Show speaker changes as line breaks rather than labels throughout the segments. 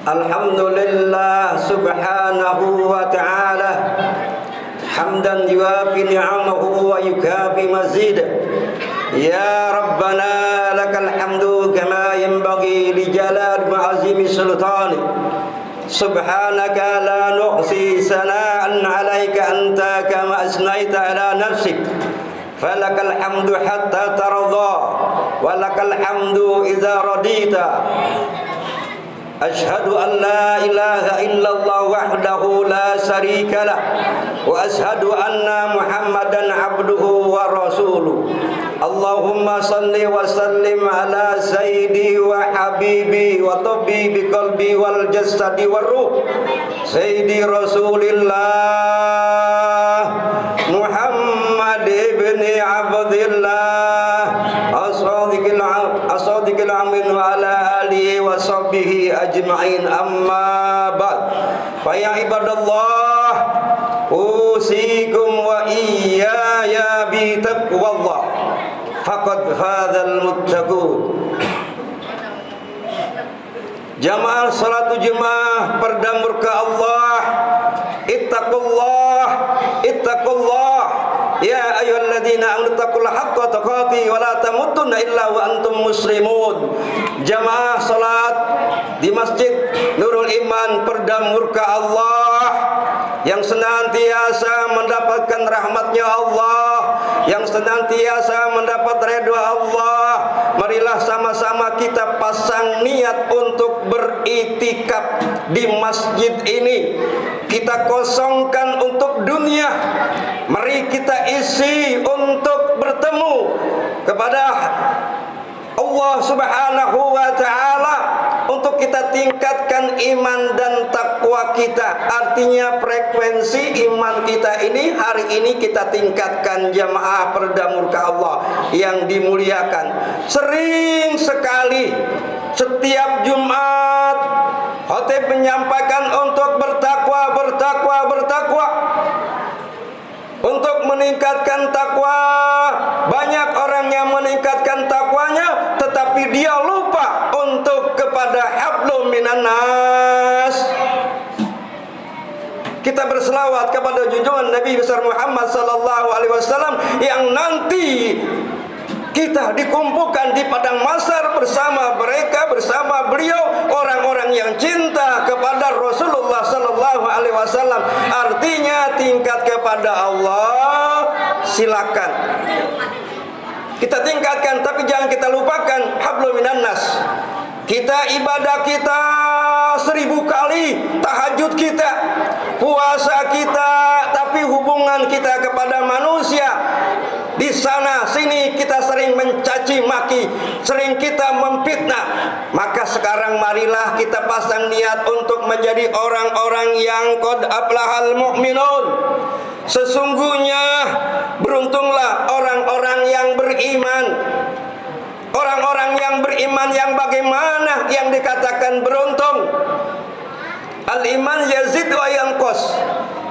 Alhamdulillah subhanahu wa ta'ala hamdan yuafi ni'amahu wa yukafi mazid. Ya Rabbana lakal hamdu kama yanbaghi li jalal ma'azimi sultani. Subhanaka la nuhsi sana'an 'alaika anta kama asnaita ala nafsik. Falakal hamdu hatta tarda wa lakal hamdu idza radita. Ashhadu an la ilaha illallah wahdahu la syarika lah wa ashhadu anna Muhammadan abduhu wa rasuluh. Allahumma salli wa sallim ala sayyidi wa habibi wa tabibi qalbi wal jasadi war ruh sayyidi Rasulillah Muhammad ibni Abdillah as-sadiqil amin wa ala alihi wa sahbihi ajma'in, amma ba'd. Fa ya ibadallah, usikum wa iyaya bi taqwallah faqad fadzal muttaqun. Jamaah salatu jemaah perda murka Allah, ittaqullah ittaqullah ya ayyuhalladzina amanu taqullaha haqqa tuqatih wa la tamutunna illa wa antum muslimun. Jamaah salat di Masjid Nurul Iman perda murka Allah yang senantiasa mendapatkan rahmatnya Allah, yang senantiasa mendapat redha Allah. Marilah sama-sama kita pasang niat untuk beriktikaf di masjid ini. Kita kosongkan untuk dunia, mari kita isi untuk bertemu kepada Allah Subhanahu wa ta'ala, untuk kita tingkatkan iman dan takwa kita. Artinya frekuensi iman kita ini hari ini kita tingkatkan. Jamaah perda murka Allah yang dimuliakan, sering sekali setiap Jumat khatib menyampaikan untuk bertakwa, bertakwa, bertakwa, untuk meningkatkan takwa. Banyak orang yang meningkatkan takwanya, tetapi dia lupa untuk kepada hablum minan nas. Kita berselawat kepada junjungan Nabi besar Muhammad sallallahu alaihi wasallam yang nanti kita dikumpulkan di padang mahsyar bersama mereka, bersama beliau, orang-orang yang cinta kepada Rasulullah sallallahu alaihi wasallam. Artinya tingkat kepada Allah, silakan kita tingkatkan, tapi jangan kita lupakan hablum minan nas. Kita ibadah kita 1000 kali, tahajud kita, puasa kita, tapi hubungan kita kepada manusia di sana sini kita sering mencaci maki, sering kita memfitnah. Maka sekarang marilah kita pasang niat untuk menjadi orang-orang yang qad aflahal mu'minun. Sesungguhnya beruntunglah orang-orang yang beriman. Orang-orang yang beriman yang bagaimana yang dikatakan beruntung? Al-iman yazid wa yanqus.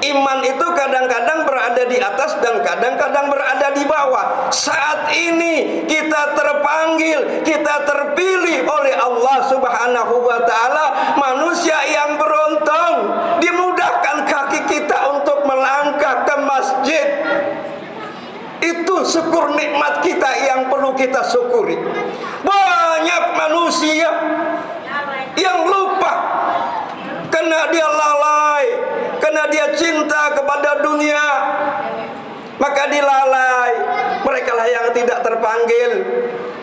Iman itu kadang-kadang berada di atas dan kadang-kadang berada di bawah. Saat ini kita terpanggil, kita terpilih oleh Allah Subhanahu wa ta'ala, manusia yang beruntung. Dimudahkan kaki kita untuk melangkah ke masjid. Itu syukur nikmat kita yang perlu kita syukuri. Banyak manusia yang lupa karena dia lalai, karena dia cinta kepada dunia, maka dilalai. Mereka lah yang tidak terpanggil,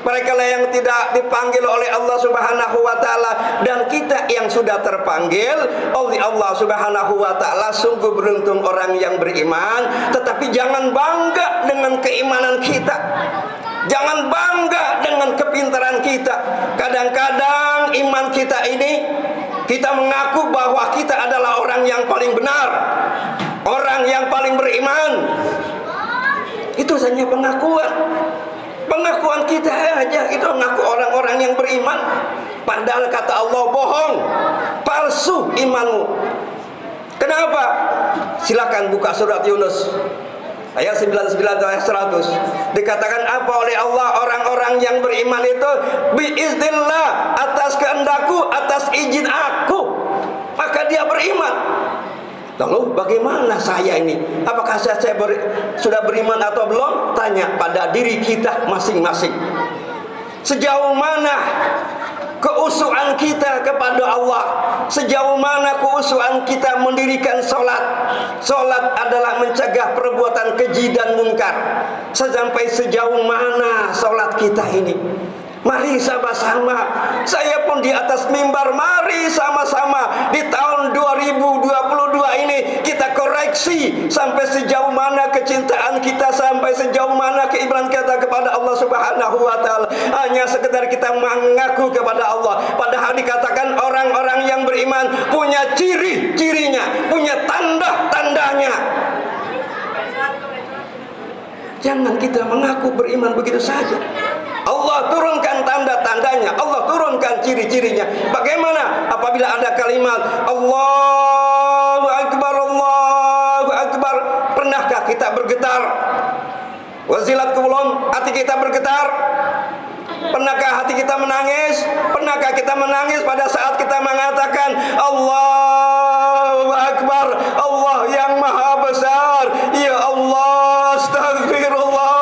mereka lah yang tidak dipanggil oleh Allah Subhanahu wa ta'ala. Dan kita yang sudah terpanggil oleh Allah Subhanahu wa ta'ala, sungguh beruntung orang yang beriman. Tetapi jangan bangga dengan keimanan kita, jangan bangga dengan kepintaran kita. Kadang-kadang iman kita ini, kita mengaku bahwa kita adalah orang yang paling benar, orang yang paling beriman. Itu hanya pengakuan. Pengakuan kita aja, itu mengaku orang-orang yang beriman. Padahal kata Allah, bohong, palsu imanmu. Kenapa? Silakan buka surat Yunus ayat 99 atau ayat 100. Dikatakan apa oleh Allah? Orang-orang yang beriman itu biiznillah, atas kehendakku, atas izin aku. beriman. Lalu bagaimana saya ini? Apakah saya sudah beriman atau belum? Tanya pada diri kita masing-masing. Sejauh mana keusuhan kita kepada Allah? Sejauh mana keusuhan kita mendirikan solat? Solat adalah mencegah perbuatan keji dan mungkar. Sampai sejauh mana solat kita ini? Mari sama-sama, saya pun di atas mimbar, mari sama-sama di tahun 2022 ini kita koreksi sampai sejauh mana kecintaan kita, sampai sejauh mana keimanan kita kepada Allah Subhanahu wa taala. Hanya sekedar kita mengaku kepada Allah, padahal dikatakan orang-orang yang beriman punya ciri-cirinya, punya tanda-tandanya. Jangan kita mengaku beriman begitu saja. Allah turunkan tanda-tandanya, Allah turunkan ciri-cirinya. Bagaimana apabila ada kalimat Allahu Akbar, Allahu Akbar? Pernahkah kita bergetar? Wazilat kulub, hati kita bergetar? Pernahkah hati kita menangis? Pernahkah kita menangis pada saat kita mengatakan Allahu Akbar, Allah yang maha besar, ya Allah, astagfirullah?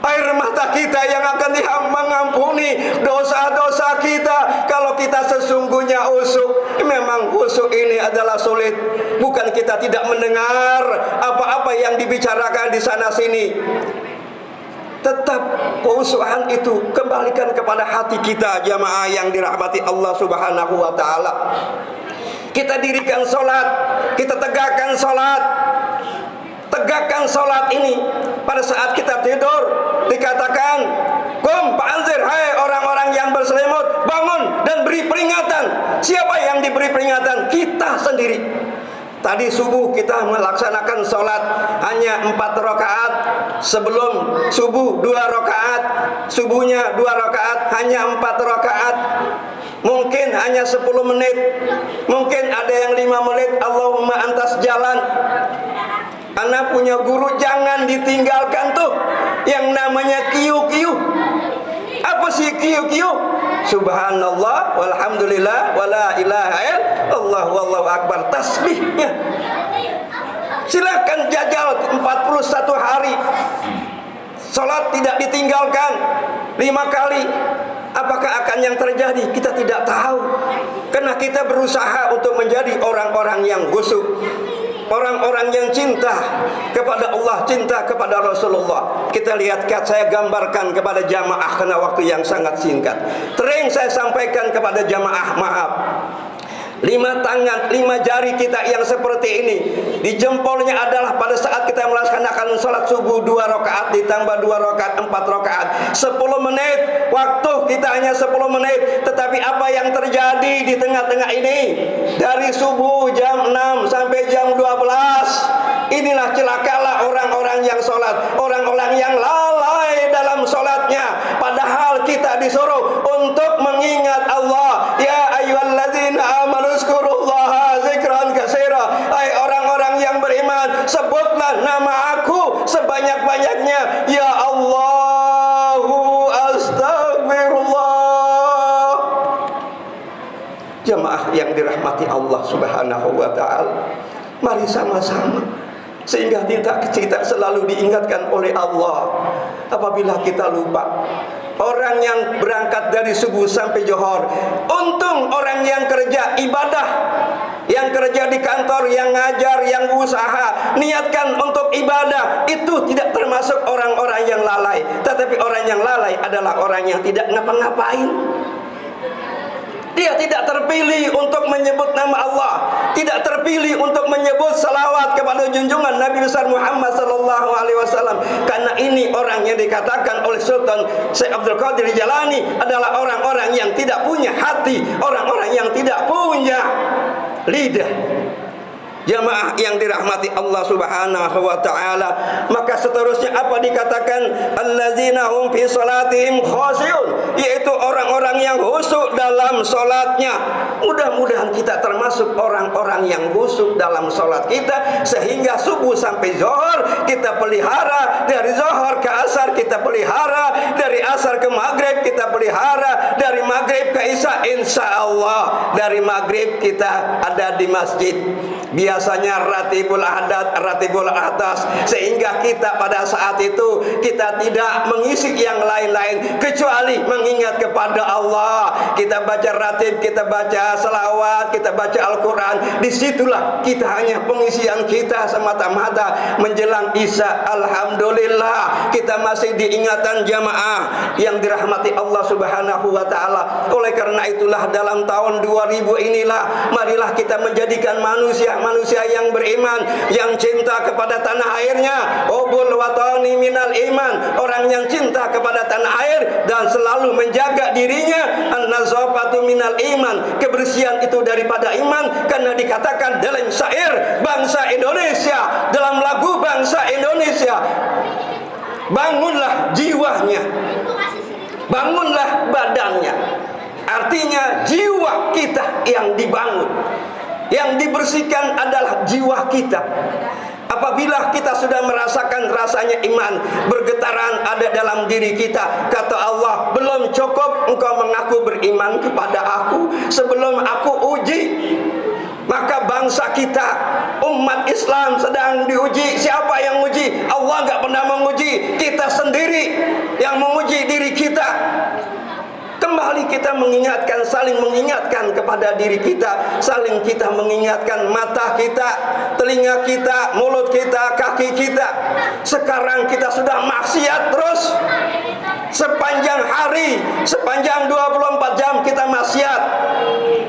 Air mata kita yang akan mengampuni dosa-dosa kita kalau kita sesungguhnya khusyuk. Memang khusyuk ini adalah sulit. Bukan kita tidak mendengar apa-apa yang dibicarakan di sana sini. Tetap keusuhan itu kembalikan kepada hati kita, jamaah yang dirahmati Allah Subhanahu wa taala. Kita dirikan salat, kita tegakkan salat. Tegakkan salat ini pada saat kita tidur. Dikatakan, "Qum fa'anzir," hai orang-orang yang berselimut, bangun dan beri peringatan. Siapa yang diberi peringatan? Kita sendiri. Tadi subuh kita melaksanakan sholat hanya 4 rakaat. Sebelum subuh 2 rakaat. Subuhnya 2 rakaat, hanya 4 rakaat. Mungkin hanya 10 menit. Mungkin ada yang 5 menit. Allahumma antas jalan. Anak punya guru, jangan ditinggalkan tuh yang namanya kiu-kiu. Apa sih kiu-kiu? Subhanallah, walhamdulillah, wala ilaha illallah, wallahu akbar. Tasbihnya. Silakan jajal 41 hari. Salat tidak ditinggalkan 5 kali. Apakah akan yang terjadi? Kita tidak tahu. Karena kita berusaha untuk menjadi orang-orang yang khusyuk, orang-orang yang cinta kepada Allah, cinta kepada Rasulullah. Kita lihat, saya gambarkan kepada jamaah karena waktu yang sangat singkat. Sering saya sampaikan kepada jamaah, maaf, 5 tangan, 5 jari kita yang seperti ini, di jempolnya adalah pada saat kita melaksanakan sholat subuh 2 rakaat ditambah 2 rakaat 4 rakaat 10 menit. Waktu kita hanya 10 menit. Tetapi apa yang terjadi di tengah-tengah ini? Dari subuh jam 6 sampai jam 12. Inilah celakalah orang-orang yang sholat, orang-orang yang lalai dalam sholatnya. Padahal kita disuruh untuk mengingat Allah. Ya ayyuhalladzina amanu zkurullaha zikran katsira. Hai orang-orang yang beriman, sebutlah nama aku sebanyak-banyaknya. Ya Allahu astagfirullah. Jamaah yang dirahmati Allah Subhanahu wa taala, mari sama-sama, sehingga kita selalu diingatkan oleh Allah apabila kita lupa. Orang yang berangkat dari subuh sampai johor, untung orang yang kerja ibadah, yang kerja di kantor, yang ngajar, yang usaha, niatkan untuk ibadah, itu tidak termasuk orang-orang yang lalai. Tetapi orang yang lalai adalah orang yang tidak ngapa-ngapain. Dia tidak terpilih untuk menyebut nama Allah, tidak terpilih untuk menyebut salawat kepada junjungan Nabi besar Muhammad sallallahu alaihi wasallam. Karena ini orang yang dikatakan oleh Sultan Syekh Abdul Qadir Jalani adalah orang-orang yang tidak punya hati, orang-orang yang tidak punya lidah. Jamaah yang dirahmati Allah Subhanahu wa taala, maka seterusnya apa dikatakan? Allazina hum fi salatihim khashi'un, yaitu orang-orang yang khusyuk dalam salatnya. Mudah-mudahan kita termasuk orang-orang yang khusyuk dalam salat kita, sehingga subuh sampai zuhur kita pelihara, dari zuhur ke asar kita pelihara, dari asar ke maghrib kita pelihara, dari maghrib maghrib ke isya, insya Allah dari maghrib kita ada di masjid. Biasanya ratibul adat, ratibul atas, sehingga kita pada saat itu kita tidak mengisi yang lain-lain kecuali mengingat kepada Allah. Kita baca ratib, kita baca selawat, kita baca Al-Quran. Disitulah kita hanya pengisian kita semata-mata menjelang isya. Alhamdulillah kita masih diingatan jamaah yang dirahmati Allah Subhanahu wa ta'ala. Oleh karena itulah dalam tahun 2000 inilah marilah kita menjadikan manusia yang beriman, yang cinta kepada tanah airnya. Ubul watani minal iman, orang yang cinta kepada tanah air dan selalu menjaga dirinya. An-nazafatu minal iman, kebersihan itu daripada iman. Karena dikatakan dalam syair bangsa Indonesia, dalam lagu bangsa Indonesia, bangunlah jiwanya, bangunlah badannya. Artinya jiwa kita yang dibangun, yang dibersihkan adalah jiwa kita. Apabila kita sudah merasakan rasanya iman bergetaran ada dalam diri kita, kata Allah, belum cukup engkau mengaku beriman kepada aku sebelum aku uji. Maka bangsa kita, umat Islam sedang diuji. Siapa yang uji? Allah enggak pernah menguji. Kita sendiri yang menguji diri kita. Kembali kita mengingatkan, saling mengingatkan kepada diri kita, saling kita mengingatkan mata kita, telinga kita, mulut kita, kaki kita. Sekarang kita sudah maksiat terus. Sepanjang hari, sepanjang 24 jam kita maksiat.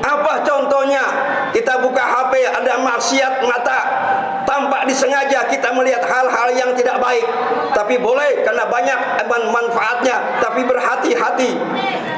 Apa contohnya? Kita buka HP ada maksiat mata. Tanpa disengaja kita melihat hal-hal yang tidak baik. Tapi boleh karena banyak manfaatnya, tapi berhati-hati.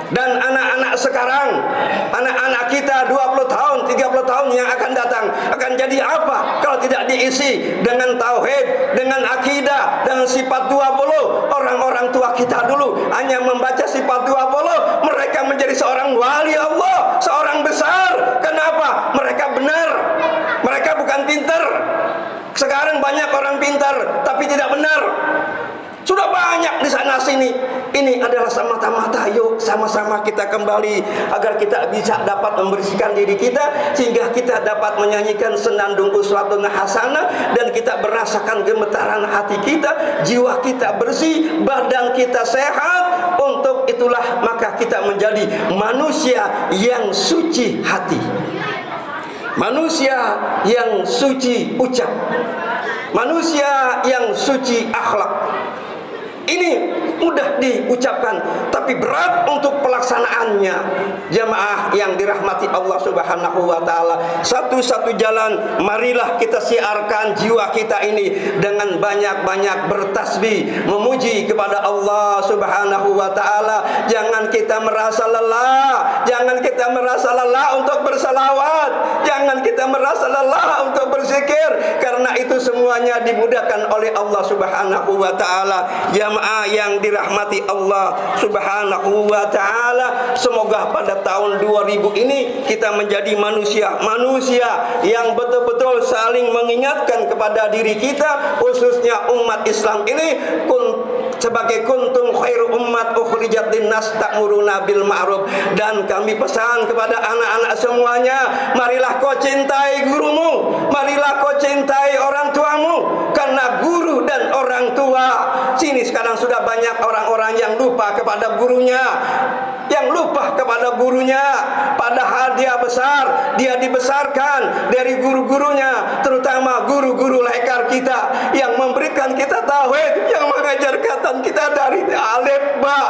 Dan anak-anak sekarang, anak-anak kita 20 tahun, 30 tahun yang akan datang akan jadi apa kalau tidak diisi dengan tauhid, dengan akidah, dengan sifat 20. Orang-orang tua kita dulu hanya membaca sifat 20, mereka menjadi seorang wali Allah, seorang besar. Kenapa? Mereka benar, mereka bukan pintar. Sekarang banyak orang pintar tapi tidak benar. Sudah banyak di sana sini. Ini adalah semata-mata yuk sama-sama kita kembali agar kita bisa dapat membersihkan diri kita, sehingga kita dapat menyanyikan senandung uswatun hasanah dan kita merasakan gemetaran hati kita, jiwa kita bersih, badan kita sehat. Untuk itulah maka kita menjadi manusia yang suci hati, manusia yang suci ucap, manusia yang suci akhlak. Ini mudah diucapkan tapi berat untuk pelaksanaannya. Jamaah yang dirahmati Allah Subhanahu wa ta'ala, satu-satu jalan marilah kita siarkan jiwa kita ini dengan banyak-banyak bertasbih, memuji kepada Allah Subhanahu wa ta'ala. Jangan kita merasa lelah, jangan kita merasa lelah untuk bersalawat, jangan kita merasa lelah untuk berzikir, karena itu semuanya dimudahkan oleh Allah Subhanahu wa ta'ala. Jamaah yang dirahmati Allah Subhanahu wa ta'ala, semoga pada tahun 2000 ini kita menjadi manusia yang betul-betul saling mengingatkan kepada diri kita, khususnya umat Islam ini, sebagai kuntum khairu ummat ukhrijat linnas ta'muruna bil ma'ruf. Dan kami pesan kepada anak-anak semuanya, marilah kau cintai gurumu, marilah kau cintai orang tuamu, karena guru dan orang tua. Sini sekarang sudah banyak orang-orang yang lupa kepada gurunya, yang lupa kepada gurunya, padahal dia besar, dia dibesarkan dari guru-gurunya, terutama guru-guru lekar kita yang memberikan kita tauhid, yang mengajarkan kita dari alif ba.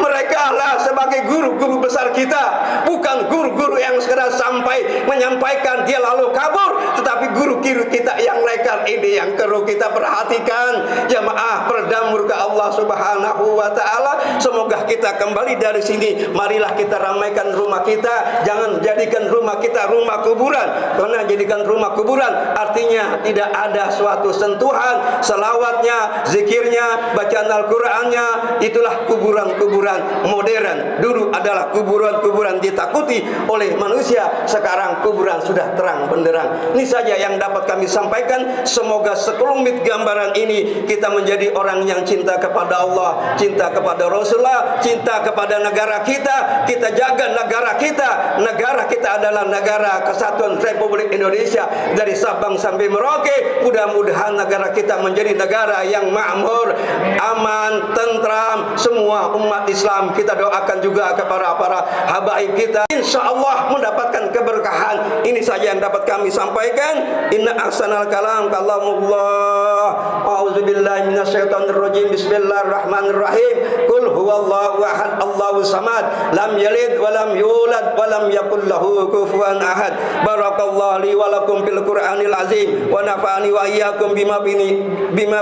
Mereka lah sebagai guru-guru besar kita, bukan guru-guru yang sekedar sampai menyampaikan dia lalu kabur, tetapi guru-guru kita yang lekar ini yang perlu kita perhatikan. Jamaah berdamur ke Allah Subhanahu wa ta'ala. Semoga kita kembali dari sini, marilah kita ramaikan rumah kita, jangan jadikan rumah kita rumah kuburan. Karena jadikan rumah kuburan artinya tidak ada suatu sentuhan, selawatnya, zikirnya, bacaan Al-Qur'annya, itulah kuburan-kuburan modern. Dulu adalah kuburan-kuburan ditakuti oleh manusia, sekarang kuburan sudah terang benderang. Ini saja saja yang dapat kami sampaikan. Semoga sekelumit gambaran ini kita menjadi orang yang cinta kepada Allah, cinta kepada Rasulullah, cinta kepada negara kita. Kita jaga negara kita. Negara kita adalah negara Kesatuan Republik Indonesia dari Sabang sampai Merauke. Mudah-mudahan negara kita menjadi negara yang makmur, aman, tentram. Semua umat Islam kita doakan juga kepada para habaib kita, insya Allah mendapatkan keberkahan. Ini saja yang dapat kami sampaikan. Inna ahsanal kalam kalamullah. A'udzubillahi minasyaitonirrajim. Bismillahirrahmanirrahim. Qul huwallahu ahad, Allahus samad, lam yalid wa lam yulad wa lam yakul lahu kufuwan ahad. Barakallahu li wa lakum fil Qur'anil azim wa nafa'ani wa iyyakum bima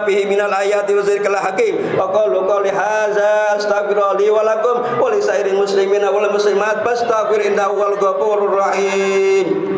fihi minal ayati wa dzikril hakim. Wa qulu qouli hadza astaghfiru li wa lakum wa li sairil muslimina wal muslimat fastaghfir innahu wal ghafurur rahim.